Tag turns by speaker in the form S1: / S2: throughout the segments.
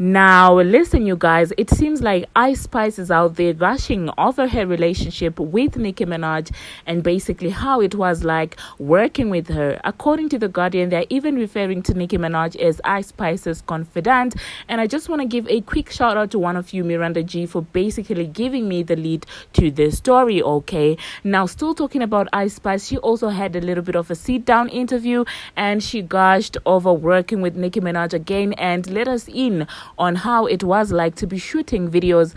S1: Now, listen, you guys, it seems like Ice Spice is out there gushing over her relationship with Nicki Minaj and basically how it was like working with her. According to The Guardian, they're even referring to Nicki Minaj as Ice Spice's confidant. And I just want to give a quick shout out to one of you, Miranda G, for basically giving me the lead to this story, okay? Now, still talking about Ice Spice, she also had a little bit of a sit-down interview and she gushed over working with Nicki Minaj again and let us in on how it was like to be shooting videos,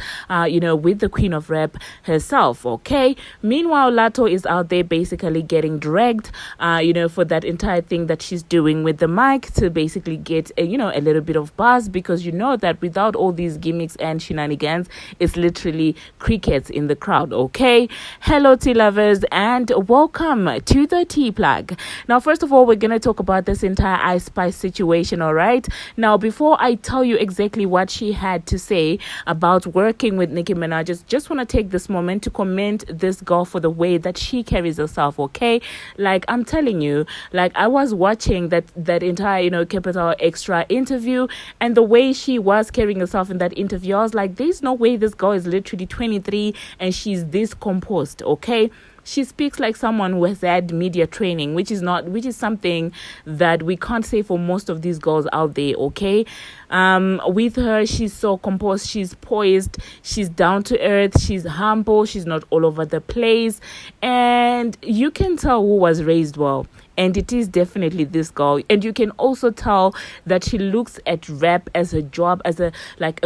S1: with the Queen of Rap herself, okay? Meanwhile, Latto is out there basically getting dragged, for that entire thing that she's doing with the mic to basically get, a little bit of buzz because you know that without all these gimmicks and shenanigans, it's literally crickets in the crowd, okay? Hello, tea lovers, and welcome to the Tea Plug. Now, first of all, we're going to talk about this entire Ice Spice situation, all right? Now, before I tell you exactly what she had to say about working with Nicki Minaj, just want to take this moment to commend this girl for the way that she carries herself, okay? Like, I'm telling you, like, I was watching that entire, Capital Extra interview, and the way she was carrying herself in that interview, I was like, there's no way this girl is literally 23 and she's this composed, okay? She speaks like someone who has had media training, which is something that we can't say for most of these girls out there, okay? With her, she's so composed, she's poised, she's down to earth, she's humble, she's not all over the place, and you can tell who was raised well. And it is definitely this girl. And you can also tell that she looks at rap as a job, as a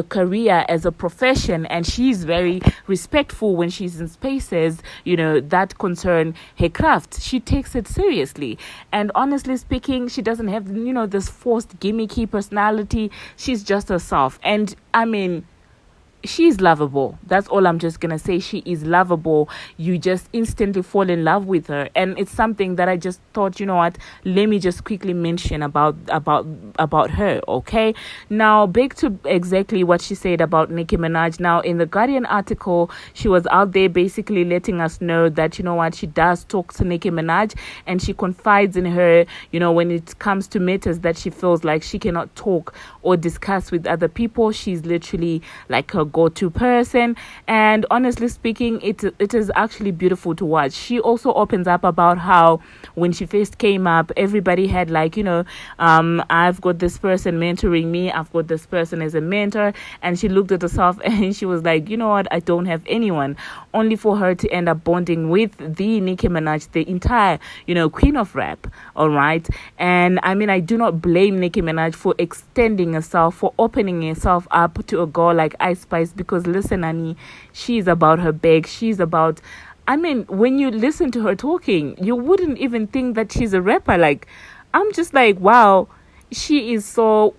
S1: career, as a profession. And she's very respectful when she's in spaces, that concern her craft. She takes it seriously. And honestly speaking, she doesn't have, this forced gimmicky personality. She's just herself. And I mean, she's lovable. That's all I'm just gonna say. She is lovable. You just instantly fall in love with her, and it's something that I just thought, let me just quickly mention about her. Okay, now back to exactly what she said about Nicki Minaj. Now, in the Guardian article, she was out there basically letting us know that she does talk to Nicki Minaj, and she confides in her, when it comes to matters that she feels like she cannot talk or discuss with other people. She's literally like her go-to person, and honestly speaking, it is actually beautiful to watch. She also opens up about how when she first came up, everybody had I've got this person mentoring me, I've got this person as a mentor, and she looked at herself and she was like, you know what, I don't have anyone, only for her to end up bonding with the Nicki Minaj, the entire Queen of Rap, all right? And I mean, I do not blame Nicki Minaj for extending herself, for opening herself up to a girl like Ice Spice, because listen, Annie, she's about her bag. She's about, I mean, when you listen to her talking, you wouldn't even think that she's a rapper. Like, I'm just like, wow, she is so,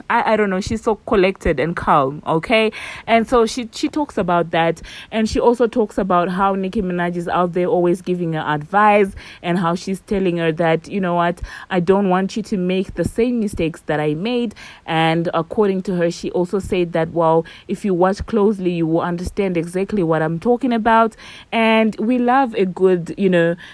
S1: I don't know, she's so collected and calm, okay? And so she talks about that, and she also talks about how Nicki Minaj is out there always giving her advice, and how she's telling her that, you know what, I don't want you to make the same mistakes that I made. And according to her, she also said that, well, if you watch closely, you will understand exactly what I'm talking about. And we love a good,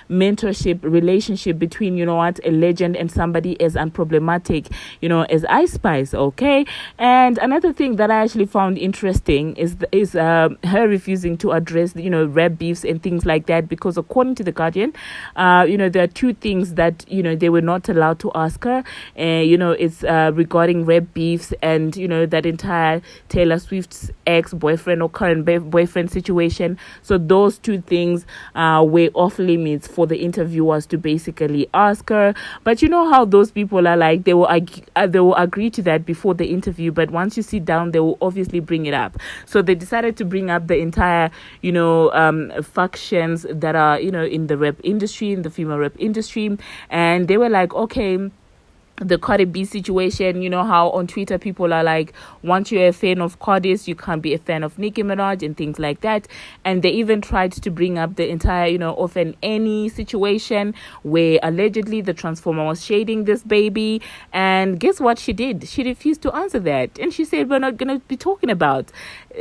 S1: mentorship relationship between, a legend and somebody as unproblematic, as Ice Spice. Okay, and another thing that I actually found interesting is her refusing to address rap beefs and things like that, because according to The Guardian, there are two things that they were not allowed to ask her. It's regarding rap beefs and that entire Taylor Swift's ex-boyfriend or current boyfriend situation. So those two things were off limits for the interviewers to basically ask her. But you know how those people are like, they will agree to that before the interview, but once you sit down, they will obviously bring it up. So they decided to bring up the entire factions that are in the rap industry, in the female rap industry, and they were like, okay, the Cardi B situation, how on Twitter people are like, once you're a fan of Cardi's, you can't be a fan of Nicki Minaj and things like that. And they even tried to bring up the entire, of an Annie situation where allegedly the Transformer was shading this baby. And guess what she did? She refused to answer that. And she said, we're not going to be talking about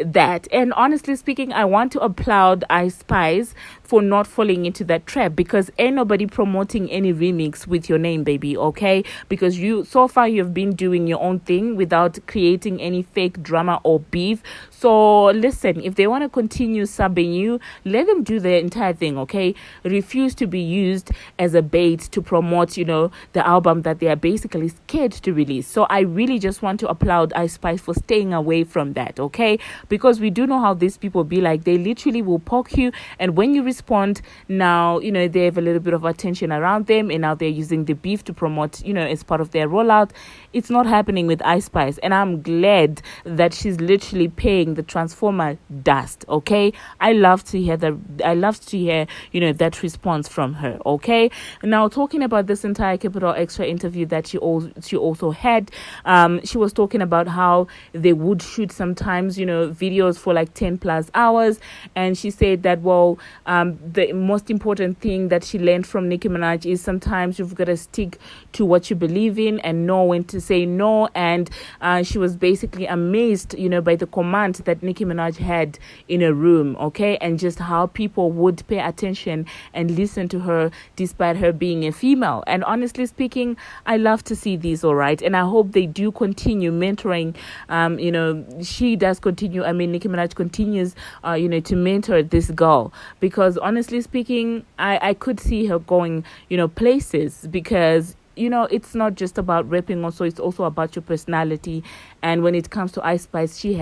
S1: that. And honestly speaking, I want to applaud Ice Spice for not falling into that trap, because ain't nobody promoting any remix with your name, baby, okay? Because you, so far, you've been doing your own thing without creating any fake drama or beef. So listen, if they want to continue subbing you, let them do the entire thing, okay? Refuse to be used as a bait to promote, the album that they are basically scared to release. So I really just want to applaud Ice Spice for staying away from that, okay? Because we do know how these people be like. They literally will poke you, and when you respond, now they have a little bit of attention around them, and now they're using the beef to promote, as part of their rollout. It's not happening with Ice Spice, and I'm glad that she's literally paying the transformer dust, okay? I love to hear that response from her, okay? Now, talking about this entire Capital Extra interview that she also had, she was talking about how they would shoot sometimes, videos for like 10 plus hours. And she said that, the most important thing that she learned from Nicki Minaj is sometimes you've got to stick to what you believe in and know when to say no. And she was basically amazed, by the command that Nicki Minaj had in a room, okay? And just how people would pay attention and listen to her despite her being a female. And honestly speaking, I love to see these, all right? And I hope they do continue mentoring. She does continue. Nicki Minaj continues, to mentor this girl, because honestly speaking, I could see her going, places, because it's not just about rapping. Also, it's also about your personality. And when it comes to Ice Spice, she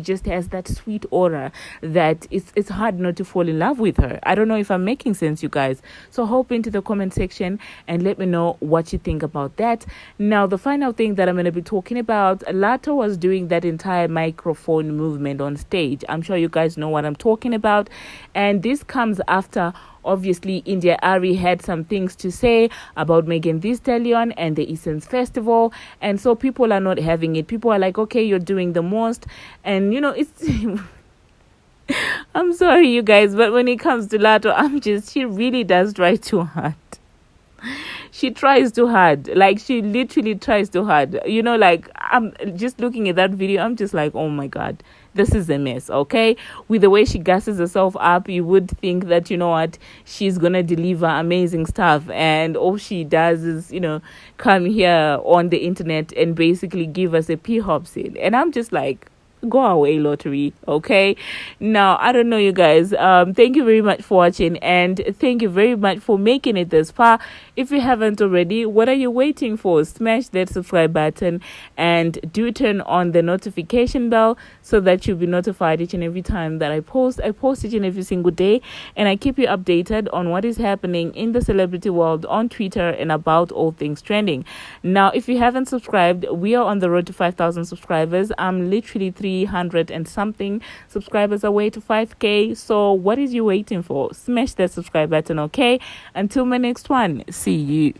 S1: just has that sweet aura that it's hard not to fall in love with her. I don't know if I'm making sense, you guys. So hop into the comment section and let me know what you think about that. Now, the final thing that I'm going to be talking about, Latto was doing that entire microphone movement on stage. I'm sure you guys know what I'm talking about. And this comes after, obviously, India Ari had some things to say about Megan Thee Stallion and the Essence Festival. And so people are not having it. People are like, okay, you're doing the most. And, it's... I'm sorry, you guys, but when it comes to Latto, she really does try too hard. She tries too hard. Like, she literally tries too hard. I'm just looking at that video. I'm just like, oh my God, this is a mess, okay? With the way she gasses herself up, you would think that, she's going to deliver amazing stuff. And all she does is, come here on the internet and basically give us a P-hop scene. And I'm just like, go away, lottery, okay? Now, I don't know, you guys. Thank you very much for watching, and thank you very much for making it this far. If you haven't already, what are you waiting for? Smash that subscribe button and do turn on the notification bell so that you'll be notified each and every time that I post. I post each and every single day, and I keep you updated on what is happening in the celebrity world on Twitter and about all things trending. Now, if you haven't subscribed, we are on the road to 5,000 subscribers. I'm literally 300 and something subscribers away to 5K. So what is you waiting for? Smash that subscribe button, okay? Until my next one, see you.